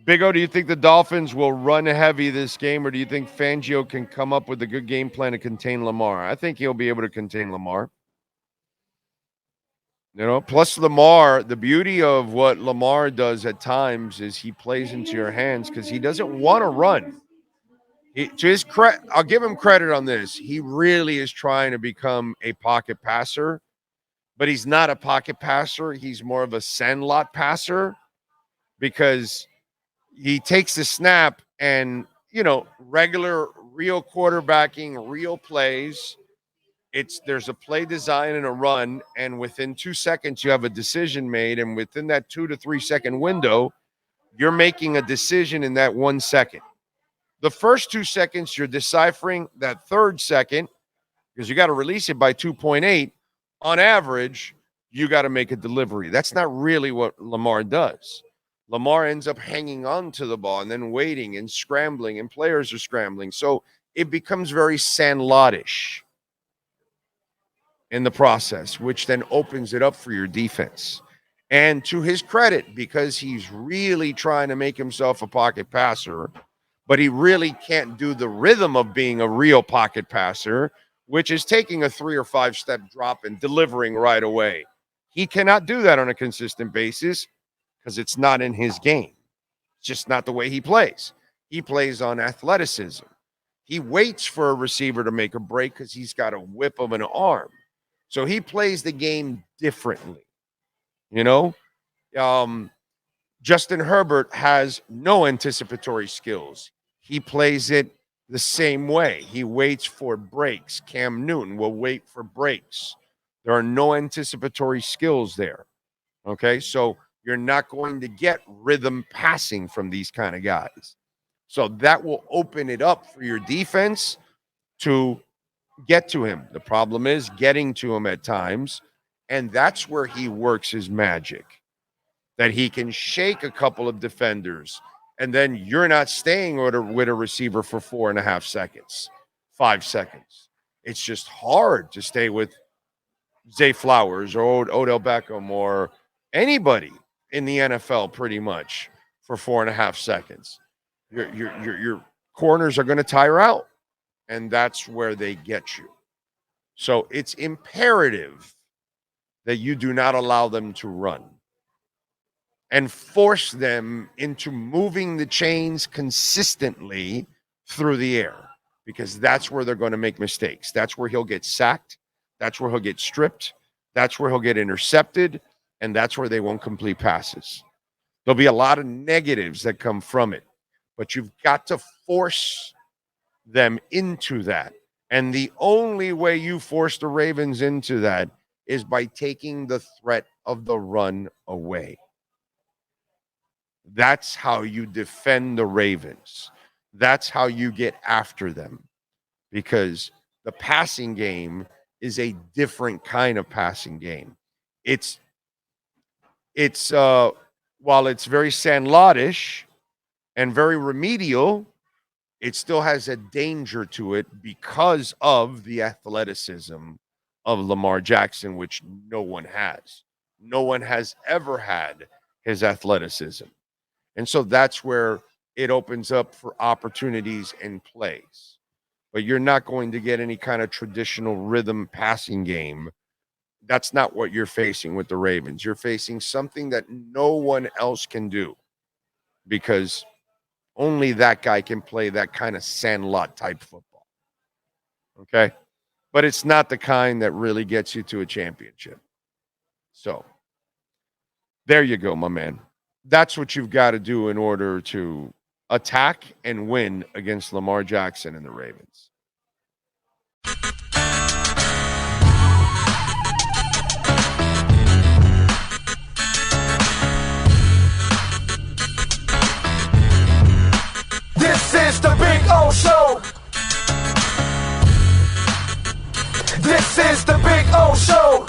Big O, do you think the Dolphins will run heavy this game, or do you think Fangio can come up with a good game plan to contain Lamar? I think he'll be able to contain Lamar. Plus Lamar, the beauty of what Lamar does at times is he plays into your hands because he doesn't want to run. I'll give him credit on this. He really is trying to become a pocket passer, but he's not a pocket passer. He's more of a sandlot passer because he takes the snap and, regular, real quarterbacking, real plays. There's a play design and a run, and within 2 seconds, you have a decision made. And within that 2 to 3 second window, you're making a decision in that 1 second. The first 2 seconds, you're deciphering. That third second, because you got to release it by 2.8, on average, you got to make a delivery. That's not really what Lamar does. Lamar ends up hanging on to the ball and then waiting and scrambling, and players are scrambling. So it becomes very sandlotish in the process, which then opens it up for your defense. And to his credit, because he's really trying to make himself a pocket passer, but he really can't do the rhythm of being a real pocket passer, which is taking a 3 or 5 step drop and delivering right away. He cannot do that on a consistent basis because it's not in his game. It's just not the way he plays. He plays on athleticism. He waits for a receiver to make a break because he's got a whip of an arm. So he plays the game differently. Justin Herbert has no anticipatory skills. He plays it the same way. He waits for breaks. Cam Newton will wait for breaks. There are no anticipatory skills there. Okay, so you're not going to get rhythm passing from these kind of guys. So that will open it up for your defense to get to him. The problem is getting to him at times, and that's where he works his magic. That he can shake a couple of defenders, and then you're not staying with a receiver for 4.5 seconds, 5 seconds. It's just hard to stay with Zay Flowers or Odell Beckham or anybody in the NFL pretty much for 4.5 seconds. Your corners are going to tire out, and that's where they get you. So it's imperative that you do not allow them to run and force them into moving the chains consistently through the air, because that's where they're going to make mistakes. That's where he'll get sacked. That's where he'll get stripped. That's where he'll get intercepted. And that's where they won't complete passes. There'll be a lot of negatives that come from it, but you've got to force them into that. And the only way you force the Ravens into that is by taking the threat of the run away. That's how you defend the Ravens. That's how you get after them, because the passing game is a different kind of passing game. It's while it's very sandlotish and very remedial, it still has a danger to it because of the athleticism of Lamar Jackson, which no one has. No one has ever had his athleticism. And so that's where it opens up for opportunities and plays. But you're not going to get any kind of traditional rhythm passing game. That's not what you're facing with the Ravens. You're facing something that no one else can do, because only that guy can play that kind of sandlot type football. Okay? But it's not the kind that really gets you to a championship. So there you go, my man. That's what you've got to do in order to attack and win against Lamar Jackson and the Ravens. This is the Big O Show. This is the Big O Show.